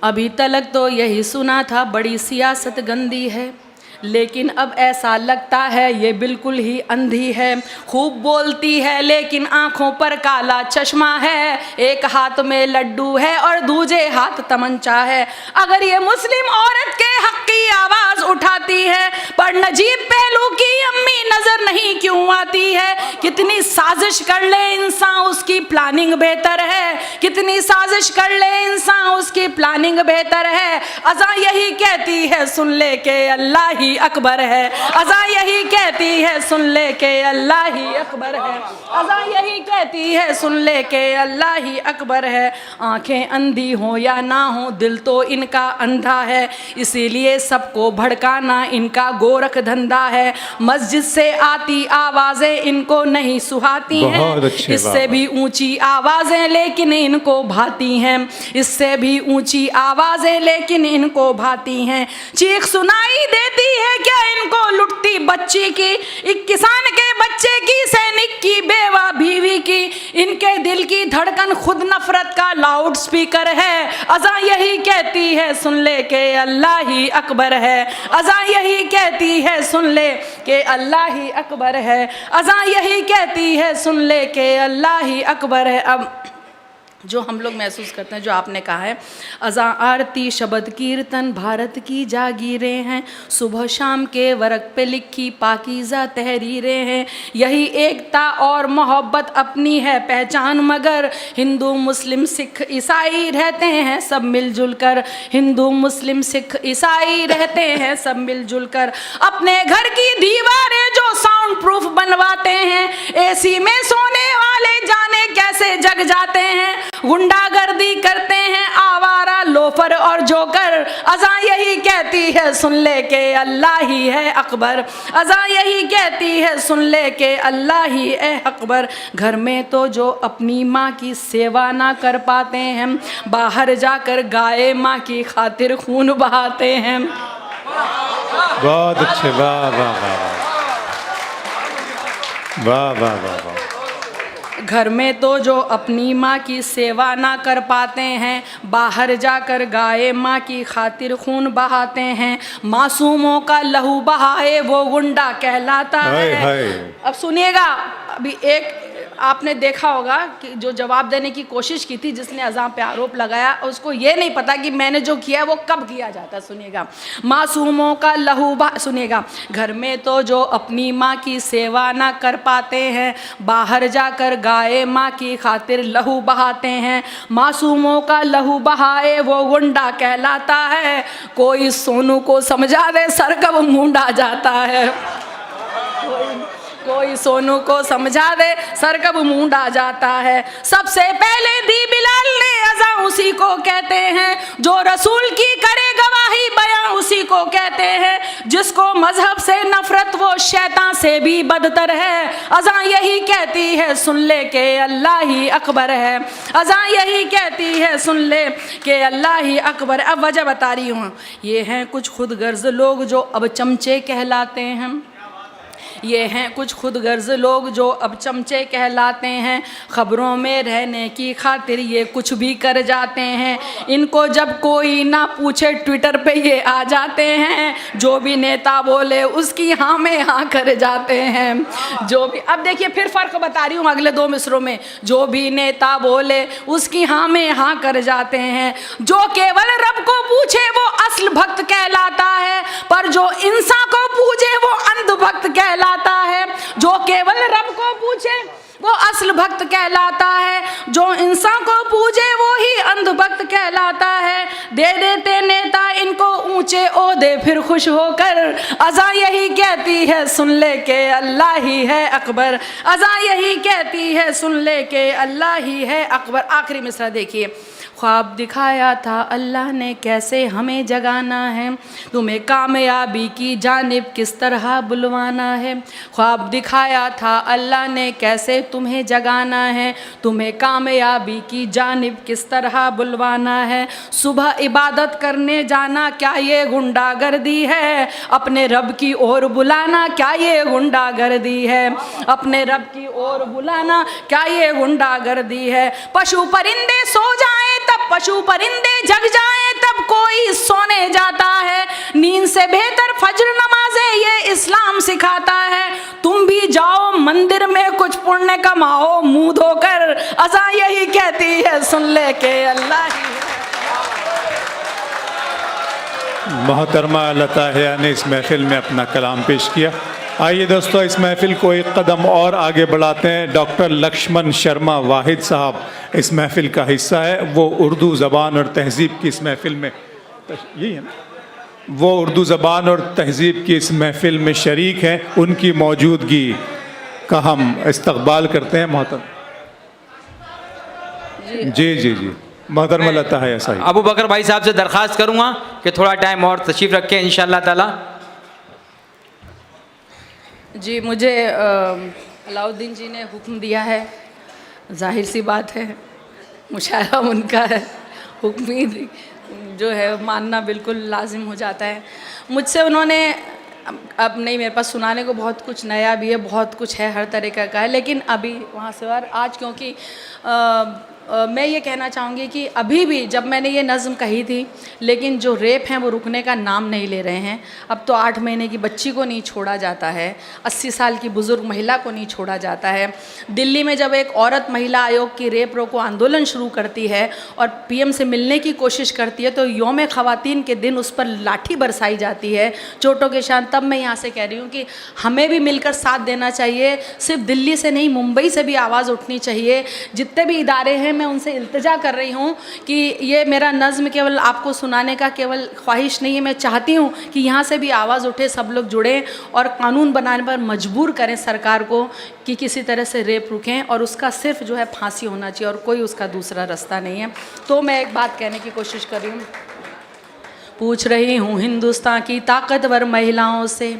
अभी तक तो यही सुना था बड़ी सियासत गंदी है, लेकिन अब ऐसा लगता है ये बिल्कुल ही अंधी है। खूब बोलती है लेकिन आंखों पर काला चश्मा है, एक हाथ में लड्डू है और दूजे हाथ तमंचा है। अगर ये मुस्लिम औरत के हक की आवाज उठाती है, पर नजीब पहलू की अम्मी नजर नहीं क्यों आती है? कितनी साजिश कर ले इंसान उसकी प्लानिंग बेहतर है, कितनी साजिश कर ले इंसान उसकी प्लानिंग बेहतर है। अज़ा यही कहती है सुन ले के अल्लाह ही अकबर है, अज़ा यही कहती है सुन ले के अल्लाह ही अकबर है, अज़ा यही कहती है सुन ले के अल्लाह ही अकबर है। आंखें अंधी हो या ना हो दिल तो इनका अंधा है, इसीलिए सबको भड़काना इनका गोरख धंधा है। मस्जिद से आती आवाजें इनको नहीं सुहाती हैं, इससे भी ऊंची आवाजें लेकिन इनको भाती हैं, इससे भी ऊंची आवाजें लेकिन इनको भाती हैं। चीख सुनाई देती है क्या इनको लुटती बच्ची की, एक किसान के बच्चे की, सैनिक की, बेवा बीवी की। इनके दिल की धड़कन खुद नफरत का लाउड स्पीकर है। अज़ा यही कहती है सुन ले के अल्लाह ही अकबर है, अज़ा यही कहती है सुन ले के अल्लाह ही अकबर है, अज़ा यही कहती है सुन ले के अल्लाह ही अकबर है। अब जो हम लोग महसूस करते हैं, जो आपने कहा है, अज़ा आरती शब्द कीर्तन भारत की जागीरें हैं, सुबह शाम के वर्क पे लिखी पाकीज़ा तहरीरें हैं। यही एकता और मोहब्बत अपनी है पहचान, मगर हिंदू मुस्लिम सिख ईसाई रहते हैं सब मिलजुल कर, हिंदू मुस्लिम सिख ईसाई रहते हैं सब मिलजुल कर। अपने घर की दीवारें जो साउंड प्रूफ बनवाते हैं, एसी में सोने वाले जाने कैसे जग जाते हैं। गुंडागर्दी करते हैं आवारा लोफर और जोकर। अज़ा यही कहती है सुन ले के अल्लाह ही है अकबर, अज़ा यही कहती है सुन ले के अल्लाह ही है अकबर। घर में तो जो अपनी माँ की सेवा ना कर पाते हैं, बाहर जाकर गाय माँ की खातिर खून बहाते हैं। बहुत अच्छे, वाह वाह वाह वाह वाह वाह वाह। घर में तो जो अपनी माँ की सेवा ना कर पाते हैं, बाहर जाकर गाय माँ की खातिर खून बहाते हैं। मासूमों का लहू बहाए वो गुंडा कहलाता है। अब सुनिएगा, अभी एक आपने देखा होगा कि जो जवाब देने की कोशिश की थी, जिसने अज़ा पे आरोप लगाया, उसको ये नहीं पता कि मैंने जो किया वो कब किया जाता है। सुनिएगा, मासूमों का लहू सुनिएगा, घर में तो जो अपनी माँ की सेवा ना कर पाते हैं, बाहर जाकर गाय माँ की खातिर लहू बहाते हैं। मासूमों का लहू बहाए वो गुंडा कहलाता है, कोई सोनू को समझा दे सर कब मूंडा जाता है, कोई सोनू को समझा दे सर कब मूंडा जाता है। सबसे पहले दी बिलाल ने अज़ा उसी को कहते हैं, जो रसूल की करे गवाही बयां उसी को कहते हैं, जिसको मजहब से नफरत वो शैतान से भी बदतर है। अज़ा यही कहती है सुन ले के अल्लाह ही अकबर है, अज़ा यही कहती है सुन ले के अल्लाह ही अकबर। अब वजह बता रही हूँ, ये हैं कुछ खुद गर्ज लोग जो अब चमचे कहलाते हैं, ये हैं कुछ खुद गर्ज लोग जो अब चमचे कहलाते हैं। खबरों में रहने की खातिर ये कुछ भी कर जाते हैं, इनको जब कोई ना पूछे ट्विटर पे ये आ जाते हैं, जो भी नेता बोले उसकी हाँ में हाँ कर जाते हैं। जो भी, अब देखिए फिर फ़र्क बता रही हूँ अगले दो मिसरों में, जो भी नेता बोले उसकी हाँ में हाँ कर जाते हैं। जो केवल रब को पूछे वो असल भक्त कहलाता है, पर जो इंसान को पूछे वो अंधभक्त कहलाता है। जो केवल रब को पूछे वो असल भक्त कहलाता है, जो इंसान को पूजे वो ही अंधभक्त कहलाता है। दे देते नेता इनको ऊंचे ओहदे फिर खुश होकर, अज़ा यही कहती है सुन ले के अल्लाह ही है अकबर, अज़ा यही कहती है सुन ले के अल्लाह ही है अकबर। आखिरी मिसरा देखिए, ख्वाब दिखाया था अल्लाह ने कैसे हमें जगाना है, तुम्हें कामयाबी की जानिब किस तरह बुलवाना है। ख्वाब दिखाया था अल्लाह ने कैसे तुम्हें जगाना है, तुम्हें कामयाबी की जानिब किस तरह बुलवाना है। सुबह इबादत करने जाना क्या ये गुंडागर्दी है, अपने रब की ओर बुलाना क्या ये गुंडागर्दी है, अपने रब की ओर बुलाना क्या ये गुंडागर्दी है। पशु परिंदे सो जाएं तब पशु परिंदे जग जाएं, तब इनसे बेहतर फज्र नमाजें ये इस्लाम सिखाता है। तुम भी जाओ मंदिर में कुछ पुण्य कमाओ, मुंह धोकर अज़ा यही कहती है सुन ले के अल्लाह ही है। मोहतरमा लताहिया ने इस महफिल में अपना कलाम पेश किया। आइए दोस्तों, इस महफिल को एक कदम और आगे बढ़ाते हैं। डॉक्टर लक्ष्मण शर्मा वाहिद साहब इस महफिल का हिस्सा है। वो उर्दू ज़बान और तहज़ीब की इस महफिल में, यही है ना, वो उर्दू ज़बान और तहज़ीब की इस महफिल में शरीक हैं। उनकी मौजूदगी का हम इस्तकबाल करते हैं। मोहतरम जी जी जी, मोहतरमा लताहिया साहिब। अबू बकर भाई साहब से दरख्वास्त करूँगा कि थोड़ा टाइम और तशरीफ़ रखें इंशाअल्लाह ताला। जी, मुझे अलाउद्दीन जी ने हुक्म दिया है, जाहिर सी बात है मुशायरा उनका है, हुक्म ही जो है मानना बिल्कुल लाजिम हो जाता है। मुझसे उन्होंने अब नहीं, मेरे पास सुनाने को बहुत कुछ नया भी है, बहुत कुछ है, हर तरीक़े का है, लेकिन अभी वहाँ से और आज क्योंकि मैं ये कहना चाहूँगी कि अभी भी जब मैंने ये नज़्म कही थी, लेकिन जो रेप हैं वो रुकने का नाम नहीं ले रहे हैं। अब तो 8 महीने की बच्ची को नहीं छोड़ा जाता है, 80 साल की बुज़ुर्ग महिला को नहीं छोड़ा जाता है। दिल्ली में जब एक औरत महिला आयोग की रेप रोको आंदोलन शुरू करती है और पीएम से मिलने की कोशिश करती है, तो यौम ख़वातीन के दिन उस पर लाठी बरसाई जाती है चोटों के शान। तब मैं यहाँ से कह रही हूँ कि हमें भी मिलकर साथ देना चाहिए। सिर्फ दिल्ली से नहीं, मुंबई से भी आवाज़ उठनी चाहिए। जितने भी इदारे हैं, मैं उनसे इल्तिजा कर रही हूँ कि ये मेरा नज़्म केवल आपको सुनाने का केवल ख्वाहिश नहीं है, मैं चाहती हूँ कि यहाँ से भी आवाज़ उठे, सब लोग जुड़ें और कानून बनाने पर मजबूर करें सरकार को कि किसी तरह से रेप रुकें, और उसका सिर्फ जो है फांसी होना चाहिए और कोई उसका दूसरा रास्ता नहीं है। तो मैं एक बात कहने की कोशिश कर रही हूँ, पूछ रही हूँ हिंदुस्तान की ताकतवर महिलाओं से,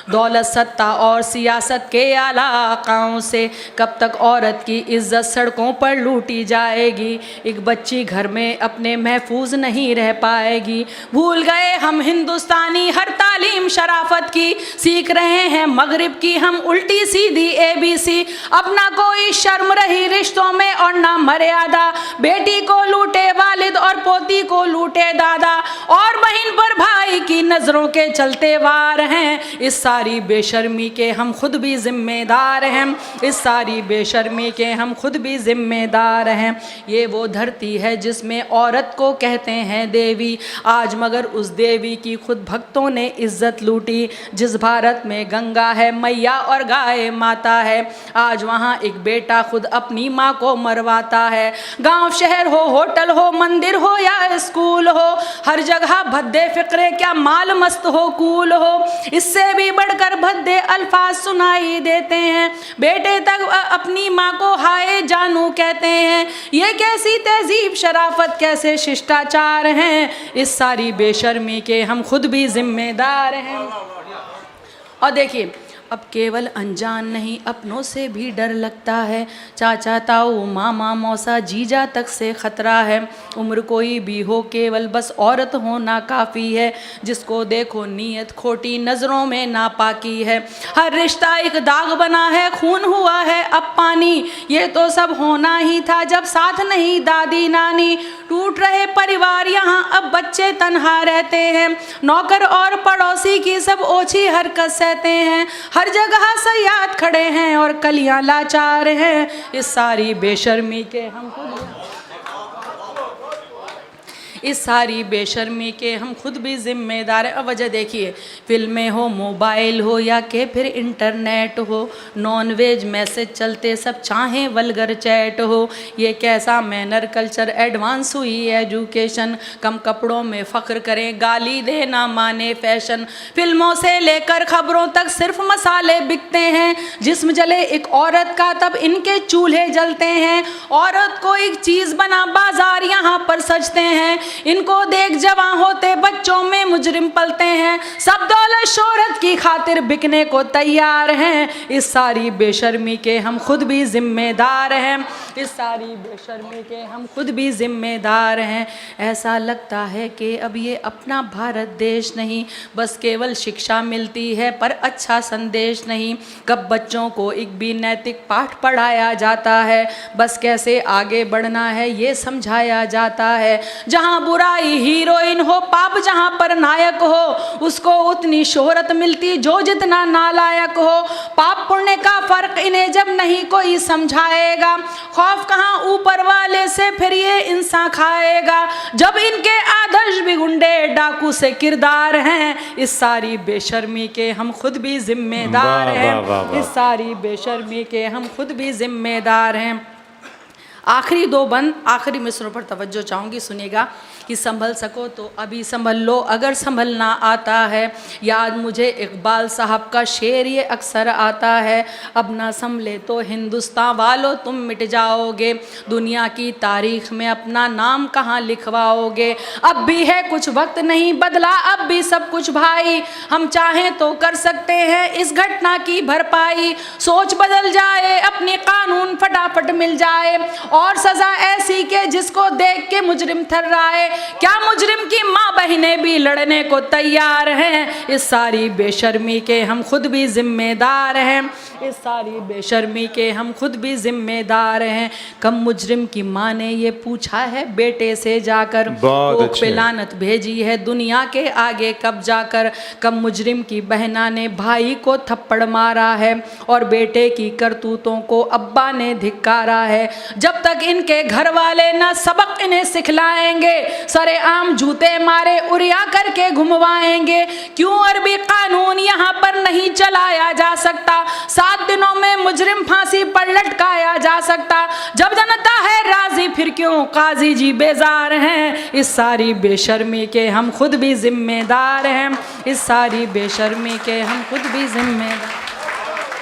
दौलत सत्ता और सियासत के आलाकाओं से, कब तक औरत की इज्जत सड़कों पर लूटी जाएगी। एक बच्ची घर में अपने महफूज नहीं रह पाएगी। भूल गए हम हिंदुस्तानी हर तालीम शराफत की, सीख रहे हैं मगरिब की हम उल्टी सीधी ABC। अब ना कोई शर्म रही रिश्तों में और ना मर्यादा, बेटी को लूटे वालिद और पोती को लूटे दादा, और बहन पर भाई की नज़रों के चलते वार हैं। इस सारी बेशर्मी के हम खुद भी जिम्मेदार हैं, इस सारी बेशर्मी के हम खुद भी जिम्मेदार हैं। ये वो धरती है जिसमें औरत को कहते हैं देवी, आज मगर उस देवी की खुद भक्तों ने इज्जत लूटी। जिस भारत में गंगा है मैया और गाय माता है, आज वहाँ एक बेटा खुद अपनी माँ को मरवाता है। गांव शहर हो, होटल हो, मंदिर हो या स्कूल हो, हर जगह भद्दे फिक्रे क्या माल मस्त हो कूल हो, इससे भी बढ़कर भद्दे अल्फाज सुनाई देते हैं। बेटे तक अपनी माँ को हाय जानू कहते हैं। ये कैसी तहजीब शराफत, कैसे शिष्टाचार हैं। इस सारी बेशर्मी के हम खुद भी जिम्मेदार हैं। और देखिए, अब केवल अनजान नहीं, अपनों से भी डर लगता है। चाचा ताऊ मामा मौसा जीजा तक से ख़तरा है। उम्र कोई भी हो, केवल बस औरत होना काफ़ी है। जिसको देखो नीयत खोटी, नज़रों में नापाकी है। हर रिश्ता एक दाग बना है, खून हुआ है अब पानी। ये तो सब होना ही था जब साथ नहीं दादी नानी। टूट रहे परिवार यहाँ अब बच्चे तन्हा रहते हैं। नौकर और पड़ोसी की सब ओछी हरकत सहते हैं। हर जगह सयाद खड़े हैं और कलियां लाचार हैं। इस सारी बेशर्मी के हम इस सारी बेशर्मी के हम खुद भी जिम्मेदार हैं। अब वजह देखिए, फिल्में हो, मोबाइल हो या के फिर इंटरनेट हो, नॉन वेज मैसेज चलते सब चाहें वल्गर चैट हो। ये कैसा मैनर कल्चर, एडवांस हुई एजुकेशन। कम कपड़ों में फ़ख्र करें, गाली देना माने फैशन। फिल्मों से लेकर खबरों तक सिर्फ मसाले बिकते हैं। जिस्म जले एक औरत का तब इनके चूल्हे जलते हैं। औरत को एक चीज़ बना बाजार यहाँ पर सजते हैं। इनको देख जवां होते बच्चों में मुजरिम पलते हैं। सब दौलत शोहरत की खातिर बिकने को तैयार हैं। इस सारी बेशर्मी के हम खुद भी जिम्मेदार हैं। इस सारी बेशर्मी के हम खुद भी जिम्मेदार हैं। ऐसा लगता है कि अब ये अपना भारत देश नहीं, बस केवल शिक्षा मिलती है पर अच्छा संदेश नहीं। कब बच्चों को एक भी नैतिक पाठ पढ़ाया जाता है, बस कैसे आगे बढ़ना है ये समझाया जाता है। जहाँ बुराई हीरोइन हो, पाप जहाँ पर नायक हो उसको उतनी शोहरत मिलती जो जितना नालायक हो। पाप पुण्य का फर्क इन्हें जब नहीं कोई समझाएगा, खौफ कहाँ ऊपर वाले से फिर ये इंसान खाएगा। जब इनके आदर्श भी गुंडे डाकू से किरदार हैं, इस सारी बेशर्मी के हम खुद भी जिम्मेदार वाह, हैं। वाह, वाह, वाह। इस सारी बेशर्मी के हम खुद भी जिम्मेदार हैं। आखिरी दो बंद आखिरी मिसरों पर तवज्जो चाहूँगी, सुनिएगा कि संभल सको तो अभी संभल लो, अगर संभलना आता है। याद मुझे इकबाल साहब का शेर ये अक्सर आता है, अब ना संभले तो हिंदुस्तान वालों तुम मिट जाओगे, दुनिया की तारीख में अपना नाम कहाँ लिखवाओगे। अब भी है कुछ वक्त नहीं बदला, अब भी सब कुछ भाई, हम चाहें तो कर सकते हैं इस घटना की भरपाई। सोच बदल जाए, अपनी कानून फटाफट मिल जाए, और सजा ऐसी के जिसको देख के मुजरिम थर्राए। क्या मुजरिम की माँ बहनें भी लड़ने को तैयार हैं, इस सारी बेशर्मी के हम खुद भी जिम्मेदार हैं। इस सारी बेशर्मी के हम खुद भी जिम्मेदार हैं। कम मुजरिम की माँ ने ये पूछा है बेटे से जाकर, बहुत कोख अच्छे। पे लानत भेजी है दुनिया के आगे कब जाकर। कम मुजरिम की बहना ने भाई को थप्पड़ मारा है, और बेटे की करतूतों को अब्बा ने धिक्कारा है। जब तक इनके घर वाले ना सबक इन्हें सिखलाएंगे, सरे आम जूते मारे उरिया करके घुमवाएंगे। क्यों अरबी कानून यहाँ पर नहीं चलाया जा सकता, 7 दिनों में मुजरिम फांसी पर लटकाया जा सकता। जब जनता है राजी फिर क्यों काजी जी बेजार हैं, इस सारी बेशर्मी के हम खुद भी जिम्मेदार हैं। इस सारी बेशर्मी के हम खुद भी जिम्मेदार।